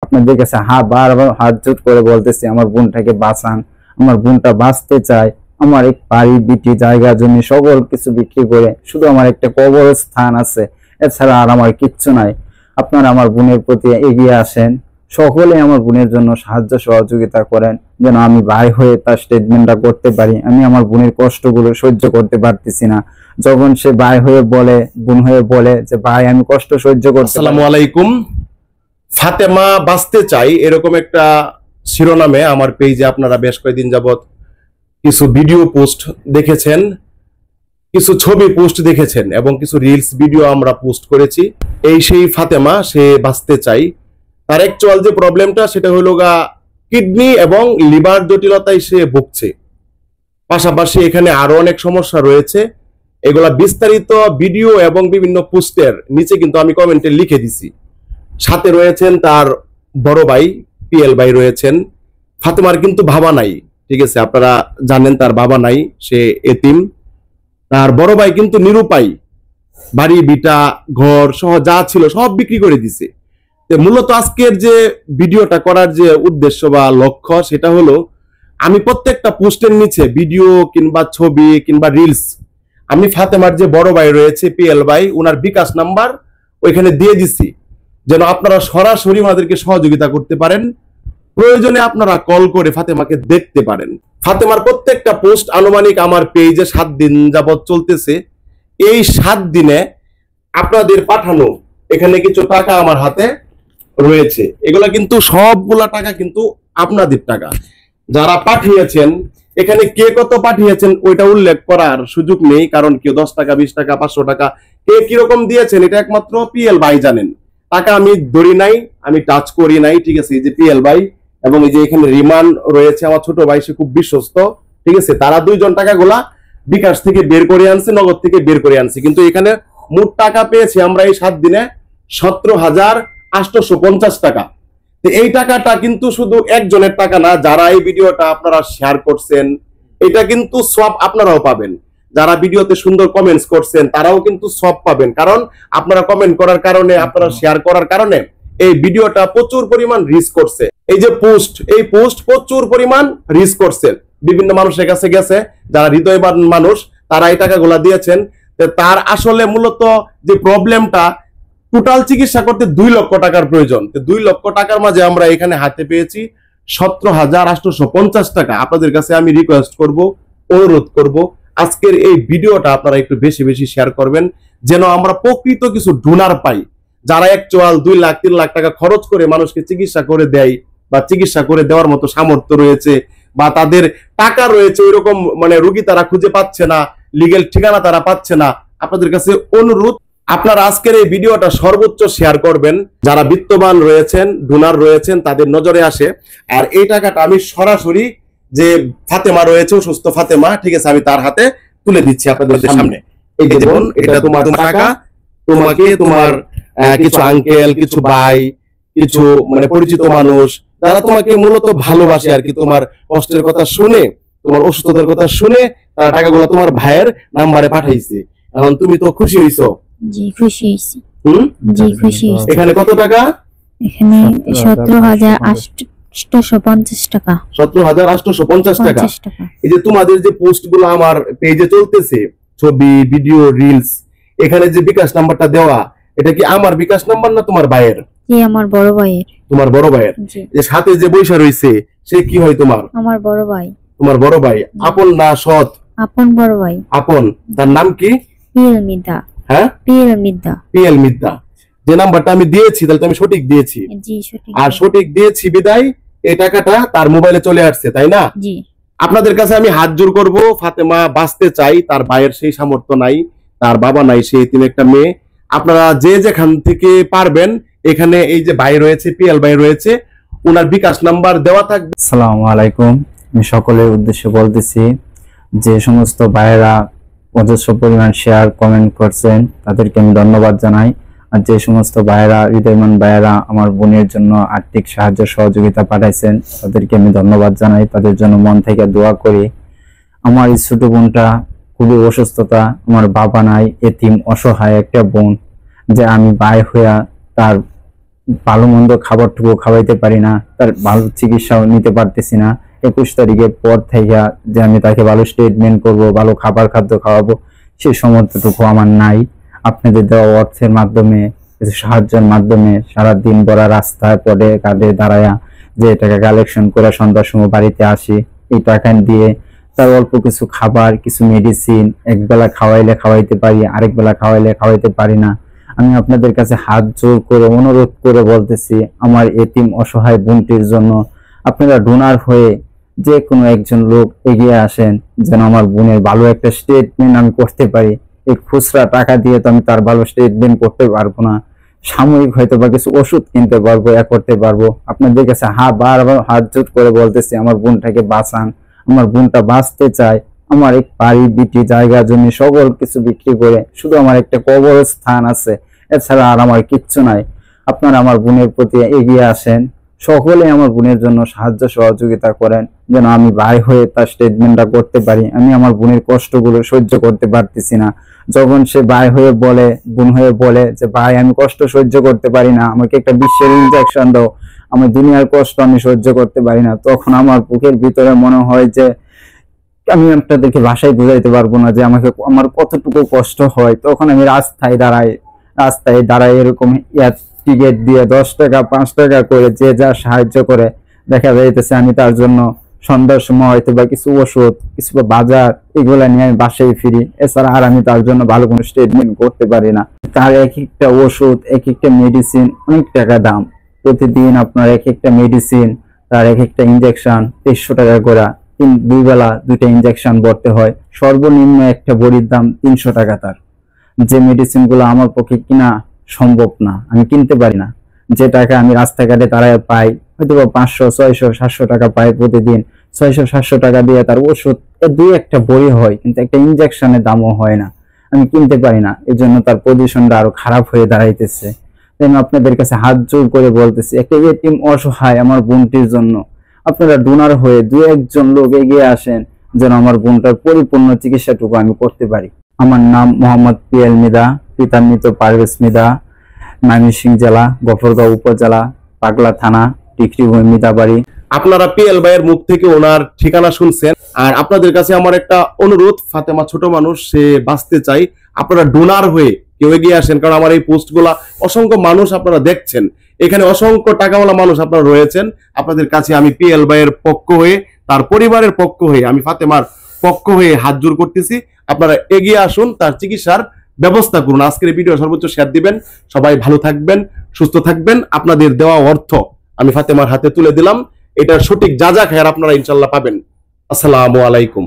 আপনাদের কাছে বারবার হাত জোট করে বলতেছি আমার বোনটাকে বাঁচান, আমার বোনটা বাঁচতে চায়। আমার এক বাড়ি বিটি জায়গা জমি সকল কিছু বিক্রি করে শুধু আমার একটা কবরস্থান আছে, এছাড়া আর আমার কিচ্ছু নাই। আপনারা আমার বোনের প্রতি এগিয়ে আসেন, সকলে আমার বোনের জন্য সাহায্য সহযোগিতা করেন, যেন আমি ভাই হয়ে তার স্টেটমেন্টটা করতে পারি। আমি আমার বোনের কষ্টগুলো সহ্য করতে পারতেছি না। যখন সে ভাই হয়ে বলে, বোন হয়ে বলে যে ভাই আমি কষ্ট সহ্য করতে। আসসালামু আলাইকুম। ফাতেমা বাঁচতে চাই এরকম একটা শিরোনামে আমার পেজে আপনারা বেশ কয়েকদিন যাবত কিছু ভিডিও পোস্ট দেখেছেন, কিছু ছবি পোস্ট দেখেছেন এবং কিছু রিলস ভিডিও আমরা পোস্ট করেছি। সেই ফাতেমা, সে বাঁচতে চাই। তার অ্যাকচুয়াল যে প্রবলেমটা সেটা হলো কিডনি এবং লিভার জটিলতায় সে ভুগছে। পাশাপাশি এখানে আরো অনেক সমস্যা রয়েছে। এগুলা বিস্তারিত ভিডিও এবং বিভিন্ন পোস্টের নিচে কিন্তু আমি কমেন্টে লিখে দিছি। সাথে রয়েছেন তার বড় ভাই পিএল ভাই রয়েছেন। ফাতেমার কিন্তু বাবা নাই, ঠিক আছে, আপনারা জানেন তার বাবা নাই, সে এতিম। তার বড় ভাই কিন্তু নিরুপায়, বাড়ি বিটা ঘর সহ যা ছিল সব বিক্রি করে দিছে। মূলত আজকের যে ভিডিওটা করার যে উদ্দেশ্য বা লক্ষ্য সেটা হলো, আমি প্রত্যেকটা পোস্টের নিচে ভিডিও কিংবা ছবি কিংবা রিলস আমি ফাতেমার যে বড় ভাই রয়েছে পিএল ভাই, ওনার বিকাশ নাম্বার ওইখানে দিয়ে দিছি, যেন আপনারা সরাসরি ওনাদেরকে সহযোগিতা করতে পারেন। প্রয়োজনে আপনারা কল করে ফাতেমাকে দেখতে পারেন। ফাতেমার প্রত্যেকটা পোস্ট আনুমানিক আমার পেজে 7 দিন যাবত চলতেছে। এই 7 দিনে আপনাদের পাঠানো এখানে কিছু টাকা আমার হাতে রয়েছে। এগুলা কিন্তু সবগুলা টাকা কিন্তু আপনাদের টাকা। যারা পাঠিয়েছেন, এখানে কে কত পাঠিয়েছেন ওইটা উল্লেখ করার সুযোগ নেই, কারণ কেউ 10 টাকা 20 টাকা 500 টাকা কে কিরকম দিয়েছেন এটা একমাত্র পিএল ভাই জানেন। টাকা আমি ধরি নাই, আমি টাচ করি নাই, ঠিক আছে। এই যে পিএল ভাই এবং এই যে এখানে রিমান রয়েছে আমার ছোট ভাই, সে খুব বিশ্বস্ত, ঠিক আছে। তারা দুইজন টাকাগুলা বিকাশ থেকে বের করে আনছে, নগদ থেকে বের করে আনছে। কিন্তু এখানে মোট টাকা পেয়েছি আমরা এই 7 দিনে 17,850 টাকা। এই টাকাটা কিন্তু শুধু একজনের টাকা না, যারা এই ভিডিওটা আপনারা শেয়ার করছেন এটা কিন্তু সব আপনারাও পাবেন। যারা ভিডিওতে সুন্দর কমেন্টস করছেন তারাও কিন্তু সব পাবেন, কারণ আপনারা কমেন্ট করার কারণে, আপনারা শেয়ার করার কারণে এই ভিডিওটা প্রচুর পরিমাণ রিচ করছে। এই যে এই পোস্ট প্রচুর পরিমাণ রিচ করছে, বিভিন্ন মানুষের কাছে গেছে। যারা হৃদয়বান মানুষ তারা এই টাকাগুলা দিয়েছেন। তার আসলে মূলত যে প্রবলেমটা, টোটাল চিকিৎসা করতে 2 লক্ষ টাকার প্রয়োজন। 2 লক্ষ টাকার মাঝে আমরা এখানে হাতে পেয়েছি 17,850 টাকা। আপনাদের কাছে আমি রিকোয়েস্ট করব, অনুরোধ করব, আজকের এই ভিডিওটা আপনারা একটু বেশি বেশি শেয়ার করবেন, যেন আমরা প্রকৃত কিছু ডোনার পাই, যারা অ্যাকচুয়াল 2 লাখ 3 লাখ টাকা খরচ করে মানুষকে চিকিৎসা করে দেয় বা চিকিৎসা করে দেওয়ার মতো সামর্থ্য রয়েছে বা তাদের টাকা রয়েছে, ওইরকম মানে রোগী তারা খুঁজে পাচ্ছে না, লিগ্যাল ঠিকানা তারা পাচ্ছে না। আপনাদের কাছে অনুরোধ, আপনারা আজকের এই ভিডিওটা সর্বোচ্চ শেয়ার করবেন, যারা বিত্তবান রয়েছেন, ডোনার রয়েছেন, তাদের নজরে আসে। আর এই টাকাটা আমি সরাসরি যে ফাতেমা রয়েছে, সুস্থ ফাতেমা, ঠিক আছে, আমি তার হাতে তুলে দিচ্ছি আপনাদের সামনে। এই যে বোন, এটা তোমার টাকা, তোমাকে তোমার কিছু আঙ্কেল, কিছু ভাই, কিছু মানে পরিচিত মানুষ যারা তোমাকে মূলত ভালোবাসে আর কি, তোমার কষ্টের কথা শুনে, তোমার অসুস্থতার কথা শুনে তারা টাকাগুলো তোমার ভাইয়ের নাম্বারে পাঠাইছে। এখন তুমি তো খুশি হইছো? জি খুশি হইছি। জি খুশি হইছি। এখানে কত টাকা? এখানে 17,850 টাকা। 17,850 টাকা। এই যে তোমাদের যে পোস্ট গুলো আমার পেজে চলতেছে, ছবি, ভিডিও, রিলস, এখানে যে বিকাশ নাম্বারটা দেওয়া, এটা কি আমার বিকাশ নাম্বার না তোমার ভাইয়ের? জি আমার বড় ভাইয়ের। তোমার বড় ভাইয়ের। যে সাথে যে বৈশা রইছে সে কি হয় তোমার? আমার বড় ভাই। তোমার বড় ভাই। আপন না সৎ? আপন বড় ভাই। আপন। তার নাম কি? পিএল মিদ্দা। হ্যাঁ, পিএল মিদ্দা। পিএল মিদ্দা। যে নাম্বারটা আমি দিয়েছি তাহলে আমি সঠিক দিয়েছি? জি সঠিক। আর সঠিক দিয়েছি বিদায় এই টাকাটা তার মোবাইলে চলে আসছে, তাই না? জি। আপনাদের কাছে আমি হাত জোড় করব, ফাতেমা বাঁচতে চাই। তার ভাইয়ের সেই সামর্থ্য নাই, তার বাবা নাই, সেই তিনি একটা মেয়ে। আপনারা যে যেখান থেকে পারবেন, এখানে এই যে ভাই রয়েছে, পিএল ভাই রয়েছে, ওনার বিকাশ নাম্বার দেওয়া থাকবে। আসসালামু আলাইকুম। আমি সকলের উদ্দেশ্যে বলতেছি, যে সমস্ত ভাইয়েরা অজস্র পরিমাণ শেয়ার কমেন্ট করছেন তাদেরকে আমি ধন্যবাদ জানাই। আর যে সমস্ত ভাইয়েরা, হৃদয়মান ভাইয়েরা আমার বোনের জন্য আর্থিক সাহায্য সহযোগিতা পাঠাইছেন তাদেরকে আমি ধন্যবাদ জানাই। তাদের জন্য মন থেকে দোয়া করি। আমার এই ছোট বোনটা খুবই অসুস্থতা, আমার বাবা নাই, এতিম অসহায় একটা বোন, যে আমি ভাই হইয়া তার ভালো মন্দ খাবারটুকু খাওয়াইতে পারি না, তার ভালো চিকিৎসাও নিতে পারতেছি না। 21 তারিখের পর থেকে যে আমি তাকে ভালো ট্রিটমেন্ট করব, ভালো খাবার খাদ্য খাওয়াবো, সেই সামর্থ্যটুকু আমার নাই। আপনাদের দেওয়া অর্থের মাধ্যমে, কিছু সাহায্যের মাধ্যমে সারাদিন ভরা রাস্তায় পড়ে কাঁধে দাঁড়ায়া যে টাকা কালেকশন করে সন্ধ্যার সময় বাড়িতে আসি, এই টাকা দিয়ে তার অল্প কিছু খাবার, কিছু মেডিসিন একবেলা খাওয়াইলে খাওয়াইতে পারি, আরেক বেলা খাওয়াইলে খাওয়াইতে পারি না। আমি আপনাদের কাছে হাত জোর করে অনুরোধ করে বলতেছি, আমার এতিম অসহায় বোনটির জন্য আপনারা ডোনার হয়ে যে কোনো একজন লোক এগিয়ে আসেন, যেন আমার বোনের ভালো একটা স্টেটমেন্ট আমি করতে পারি। এই খুচরা টাকা দিয়ে তো আমি তার ভালো স্টেটমেন্ট করতে পারবো না, সাময়িক হয়তো বা কিছু ওষুধ কিনতে পারবো, করতে পারবো। আপনাদের কাছে বারবার হাত জোট করে বলতেছি, আমার বোনটাকে বাঁচান, আমার বোনটা বাঁচতে চায়। আমার এক বাড়ি বিটি জায়গা জমি সকল কিছু বিক্রি করে শুধু আমার একটা কবরস্থান আছে, এছাড়া আর আমার কিচ্ছু নাই। আপনারা আমার বোনের প্রতি এগিয়ে আসেন, সকলে আমার বোনের জন্য সাহায্য সহযোগিতা করেন, যেন আমি ভাই হয়ে তার স্টেটমেন্টটা করতে পারি। আমি আমার বোনের কষ্টগুলো সহ্য করতে পারতেছি না। যখন সে ভাই হয়ে বলে, বোন হয়ে বলে যে ভাই আমি কষ্ট সহ্য করতে পারি না, আমাকে একটা বিশ্বের ইনজেকশন দাও, আমি দুনিয়ার কষ্ট আমি সহ্য করতে পারি না, তখন আমার বুকের ভিতরে মনে হয় যে আমি আপনাদেরকে ভাষায় বুঝাইতে পারবো না যে আমাকে আমার কতটুকু কষ্ট হয়। তখন আমি রাস্তায় দাঁড়াই এরকম টিকিট দিয়ে 10 টাকা 5 টাকা করে যে যা সাহায্য করে, দেখা যাইতেছে আমি তার জন্য সন্ধ্যার সময় হয়তো বা কিছু ওষুধ, কিছু বাজার, এগুলা নিয়ে আমি বাসায় ফিরি। এছাড়া আর আমি তার জন্য ভালো কোনো স্টেটমেন্ট করতে পারি না। তার এক একটা ওষুধ, এক একটা মেডিসিন অনেক টাকা দাম। প্রতিদিন আপনার এক একটা মেডিসিন, তার এক একটা ইনজেকশন 300 টাকা করে, দুই বেলা 2টা ইনজেকশন ভরতে হয়। সর্বনিম্ন একটা বড়ির দাম 300 টাকা। তার যে মেডিসিন গুলো আমার পক্ষে কিনা সম্ভব না, আমি কিনতে পারি না। যে টাকা আমি রাস্তাঘাটে দাঁড়ায় পাই, হয়তো 500 600 700 টাকা পাই প্রতিদিন, 600 700 টাকা দিয়ে তার ওষুধ দুই একটা বড়ি হয়, কিন্তু একটা ইনজেকশনের দামও হয় না, আমি কিনতে পারি না। এই জন্য তার পজিশনটা আরো খারাপ হয়ে দাঁড়াইতেছে। আমি আপনাদের কাছে হাত জোর করে বলতেছি, একটা এতিম অসহায় আমার বোনটির জন্য আপনারা ডোনার হয়ে 2-1 জন লোক এগিয়ে আসেন, যেন আমার বোনটার পরিপূর্ণ চিকিৎসাটুকু আমি করতে পারি। আমার নাম মোহাম্মদ পিএল মিদা, পিতার মৃত পারভেজ মিদা, ময়মনসিংহ জেলা, গফরগাঁও উপজেলা, পাগলা থানা, টিকরিভূমি মিদাবাড়ি। আপনারা পিএল ভাইয়ের মুখ থেকে ওনার ঠিকানা শুনছেন। আর আপনাদের কাছে আমার একটা অনুরোধ, ফাতেমা ছোট মানুষ, সে বাঁচতে চাই, আপনারা ডোনার হয়ে কেউ এগিয়ে আসেন। কারণ আমার এই পোস্টগুলা অসংখ্য মানুষ আপনারা দেখছেন, এখানে অসংখ্য টাকাওয়ালা মানুষ আপনারা রয়েছেন। আপনাদের কাছে আমি পিএল ভাইয়ের পক্ষ হয়ে, তার পরিবারের পক্ষ হয়ে, আমি ফাতেমার পক্ষ হয়ে হাত জোর করতেছি। আপনারা এগিয়ে আসুন, তার চিকিৎসার ব্যবস্থা করুন। আজকের ভিডিও সর্বোচ্চ শেয়ার দিবেন। সবাই ভালো থাকবেন, সুস্থ থাকবেন। আপনাদের দেওয়া অর্থ আমি ফাতেমার হাতে তুলে দিলাম, এটার সঠিক যা যা খায়ার আপনারা ইনশাল্লাহ পাবেন। আসসালামু আলাইকুম।